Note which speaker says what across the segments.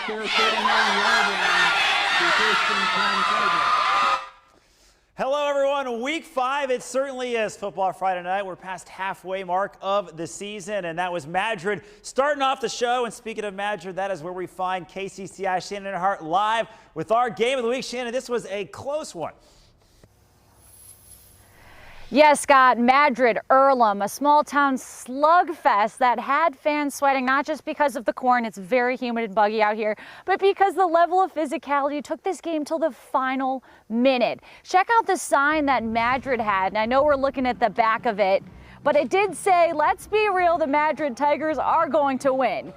Speaker 1: their 39-yard line to first and 10 Tigers.
Speaker 2: Hello everyone, week 5, it certainly is Football Friday night. We're past halfway mark of the season, and that was Madrid starting off the show. And speaking of Madrid, that is where we find KCCI Shannon Hart live with our game of the week. Shannon, this was a close one.
Speaker 3: Yes, Scott, Madrid, Earlham, a small-town slugfest that had fans sweating, not just because of the corn, it's very humid and buggy out here, but because the level of physicality took this game till the final minute. Check out the sign that Madrid had, and I know we're looking at the back of it, but it did say, let's be real, the Madrid Tigers are going to win.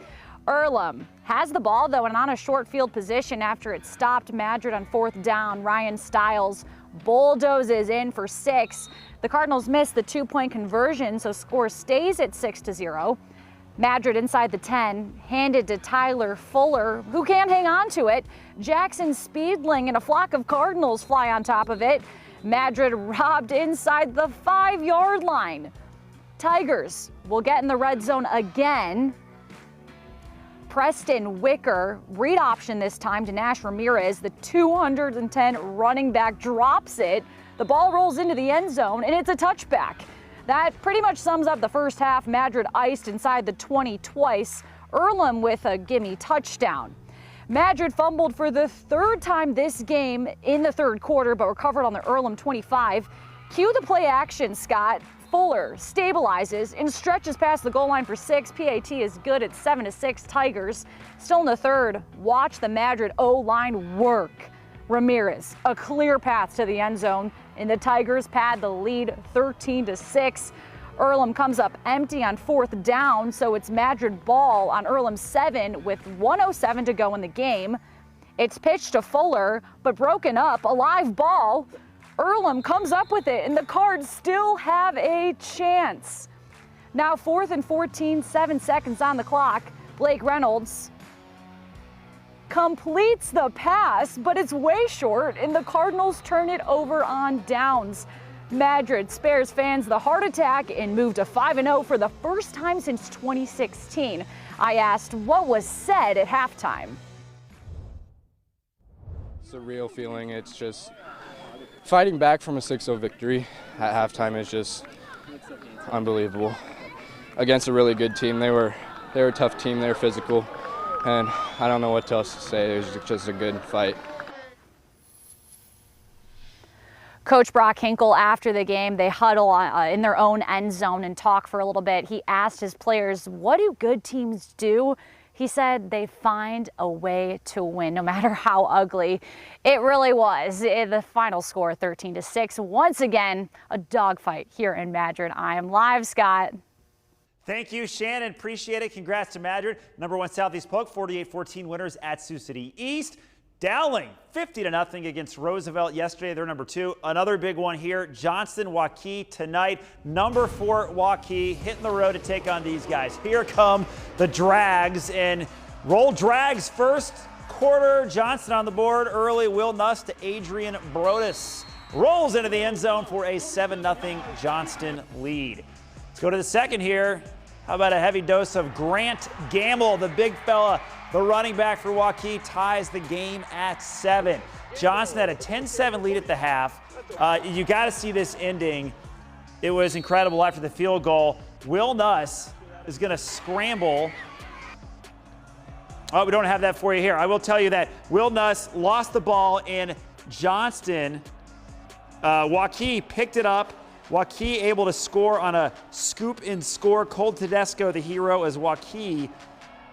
Speaker 3: Earlham has the ball, though, and on a short field position after it stopped Madrid on 4th down. Ryan Stiles bulldozes in for 6. The Cardinals missed the 2-point conversion, so score stays at 6-0. Madrid inside the 10, handed to Tyler Fuller, who can't hang on to it. Jackson Speedling and a flock of Cardinals fly on top of it. Madrid robbed inside the 5-yard line. Tigers will get in the red zone again. Preston Wicker, read option this time to Nash Ramirez. The 210 running back drops it. The ball rolls into the end zone, and it's a touchback. That pretty much sums up the first half. Madrid iced inside the 20 twice. Earlham with a gimme touchdown. Madrid fumbled for the 3rd time this game in the 3rd quarter, but recovered on the Earlham 25. Cue the play action, Scott. Fuller stabilizes and stretches past the goal line for 6. PAT is good at 7-6 Tigers. Still in the 3rd, watch the Madrid O-line work. Ramirez, a clear path to the end zone, and the Tigers pad the lead 13-6. Earlham comes up empty on 4th down, so it's Madrid ball on Earlham 7 with 1:07 to go in the game. It's pitched to Fuller, but broken up, a live ball. Earlham comes up with it, and the Cards still have a chance. Now 4th and 14, 7 seconds on the clock. Blake Reynolds completes the pass, but it's way short, and the Cardinals turn it over on downs. Madrid spares fans the heart attack and moved to 5-0 for the first time since 2016. I asked what was said at halftime.
Speaker 4: It's a real feeling. It's just fighting back from a 6-0 victory at halftime is just unbelievable. Against a really good team. They were a tough team. They were physical. And I don't know what else to say. It was just a good fight.
Speaker 3: Coach Brock Hinkle, after the game, they huddle in their own end zone and talk for a little bit. He asked his players, what do good teams do? He said they find a way to win, no matter how ugly it really was. The final score, 13-6. Once again, a dogfight here in Madrid. I am live, Scott.
Speaker 2: Thank you, Shannon. Appreciate it. Congrats to Madrid. #1 Southeast Polk, 48-14 winners at Sioux City East. Dowling, 50-0 against Roosevelt yesterday. They're #2. Another big one here. Johnston Waukee tonight. #4 Waukee hitting the road to take on these guys. Here come the Drags, and roll Drags first quarter. Johnston on the board early. Will Nuss to Adrian Brodus. Rolls into the end zone for a 7-0 Johnston lead. Let's go to the second here. How about a heavy dose of Grant Gamble, the big fella, the running back for Waukee, ties the game at 7. Johnston had a 10-7 lead at the half. You got to see this ending. It was incredible after the field goal. Will Nuss is going to scramble. Oh, we don't have that for you here. I will tell you that Will Nuss lost the ball, and Johnston, Waukee picked it up. Waukee able to score on a scoop and score. Cole Tedesco, the hero, as Waukee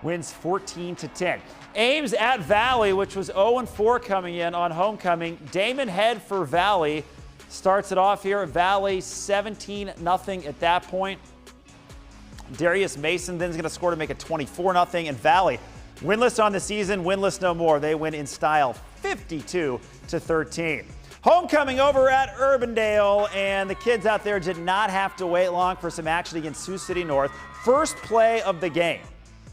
Speaker 2: wins 14-10. Ames at Valley, which was 0-4 coming in on homecoming. Damon Head for Valley starts it off here. Valley 17-0 at that point. Darius Mason then is going to score to make it 24-0. And Valley, winless on the season, winless no more. They win in style 52-13. Homecoming over at Urbandale, and the kids out there did not have to wait long for some action against Sioux City North. First play of the game.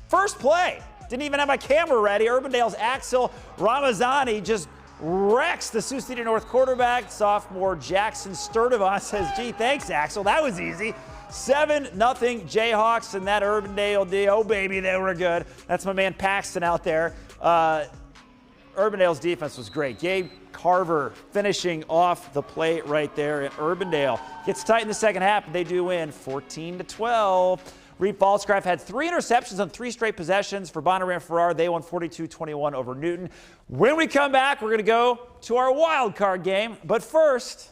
Speaker 2: First play. Didn't even have my camera ready. Urbandale's Axel Ramazani just wrecks the Sioux City North quarterback. Sophomore Jackson Sturdivant says, gee, thanks, Axel. That was easy. 7-0 Jayhawks, and that Urbandale D. Oh, baby, they were good. That's my man Paxton out there. Urbandale's defense was great. Gabe Carver finishing off the plate right there, and Urbandale gets tight in the second half, but they do win 14-12. Reed Falscraft had 3 interceptions on 3 straight possessions for Bonnaroo Farrar. They won 42-21 over Newton. When we come back, we're going to go to our wild card game. But first,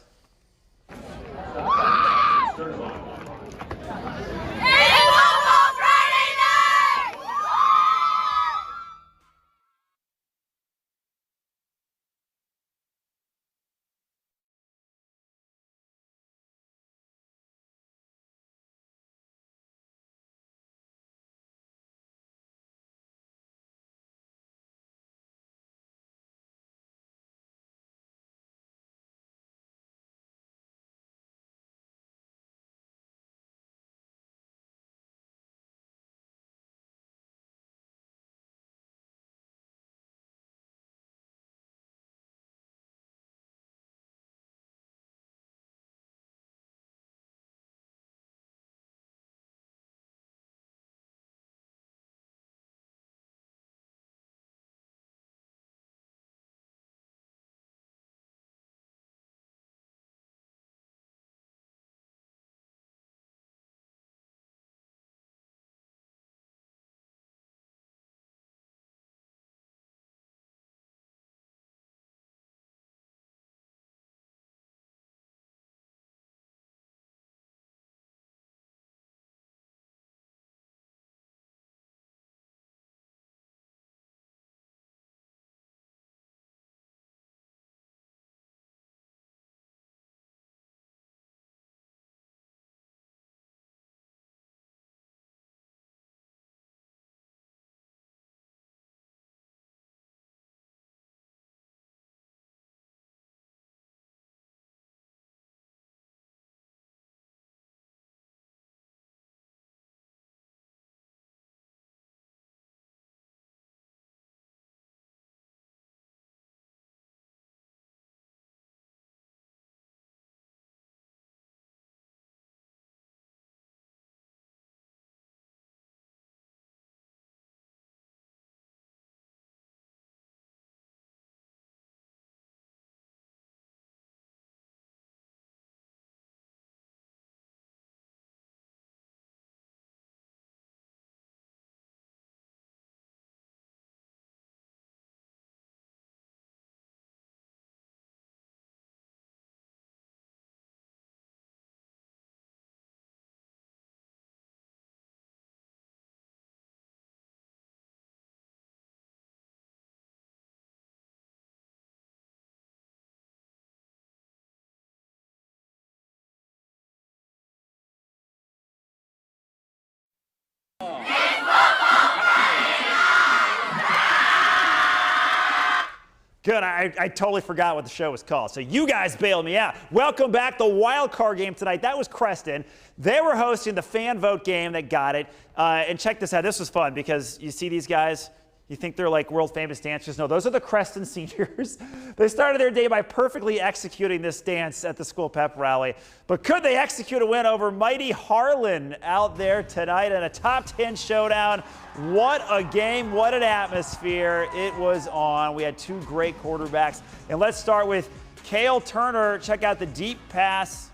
Speaker 2: good. I totally forgot what the show was called, so you guys bailed me out. Welcome back. The wild card game tonight. That was Creston. They were hosting the fan vote game that got it. And check this out. This was fun because you see these guys. You think they're like world famous dancers? No, those are the Creston seniors. They started their day by perfectly executing this dance at the school pep rally. But could they execute a win over mighty Harlan out there tonight in a top 10 showdown? What a game, what an atmosphere it was on. We had 2 great quarterbacks. And let's start with Cale Turner. Check out the deep pass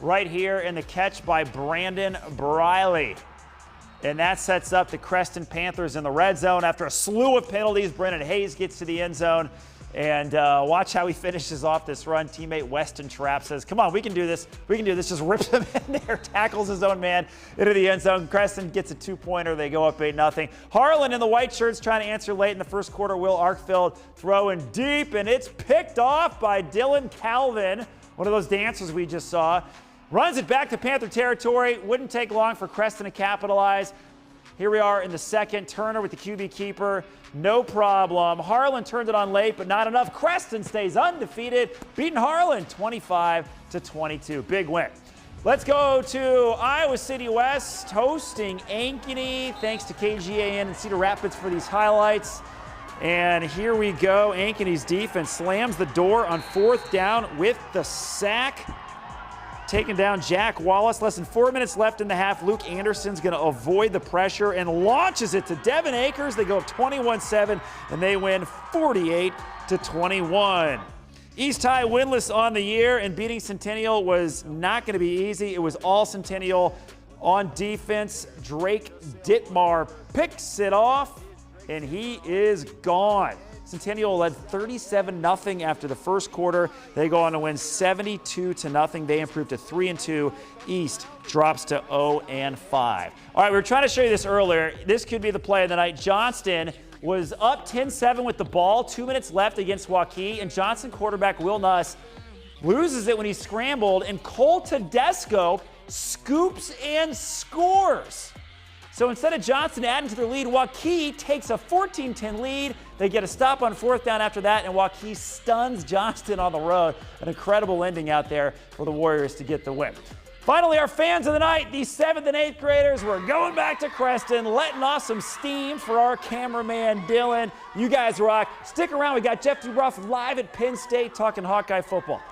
Speaker 2: right here and the catch by Brandon Briley. And that sets up the Creston Panthers in the red zone. After a slew of penalties, Brennan Hayes gets to the end zone. And watch how he finishes off this run. Teammate Weston Trapp says, come on, we can do this. We can do this. Just rips him in there, tackles his own man into the end zone. Creston gets a 2-pointer. They go up 8-0. Harlan in the white shirts trying to answer late in the first quarter. Will Arkfield throwing deep, and it's picked off by Dylan Calvin, one of those dancers we just saw. Runs it back to Panther territory. Wouldn't take long for Creston to capitalize. Here we are in the second. Turner with the QB keeper. No problem. Harlan turned it on late, but not enough. Creston stays undefeated, beating Harlan 25-22. Big win. Let's go to Iowa City West, hosting Ankeny. Thanks to KGAN and Cedar Rapids for these highlights. And here we go. Ankeny's defense slams the door on 4th down with the sack. taking down Jack Wallace. Less than 4 minutes left in the half. Luke Anderson's going to avoid the pressure and launches it to Devin Akers. They go up 21-7, and they win 48-21. East High winless on the year, and beating Centennial was not going to be easy. It was all Centennial on defense. Drake Ditmar picks it off, and he is gone. Centennial led 37-0 after the first quarter. They go on to win 72-0. They improve to 3-2. East drops to 0-5. All right, we were trying to show you this earlier. This could be the play of the night. Johnston was up 10-7 with the ball, 2 minutes left against Waukee, and Johnson quarterback Will Nuss loses it when he scrambled, and Cole Tedesco scoops and scores. So instead of Johnson adding to their lead, Waukee takes a 14-10 lead. They get a stop on 4th down after that, and Waukee stuns Johnston on the road. An incredible ending out there for the Warriors to get the win. Finally, our fans of the night, these 7th and 8th graders, we're going back to Creston, letting off some steam for our cameraman, Dylan. You guys rock. Stick around. We got Jeff DeBruff live at Penn State talking Hawkeye football.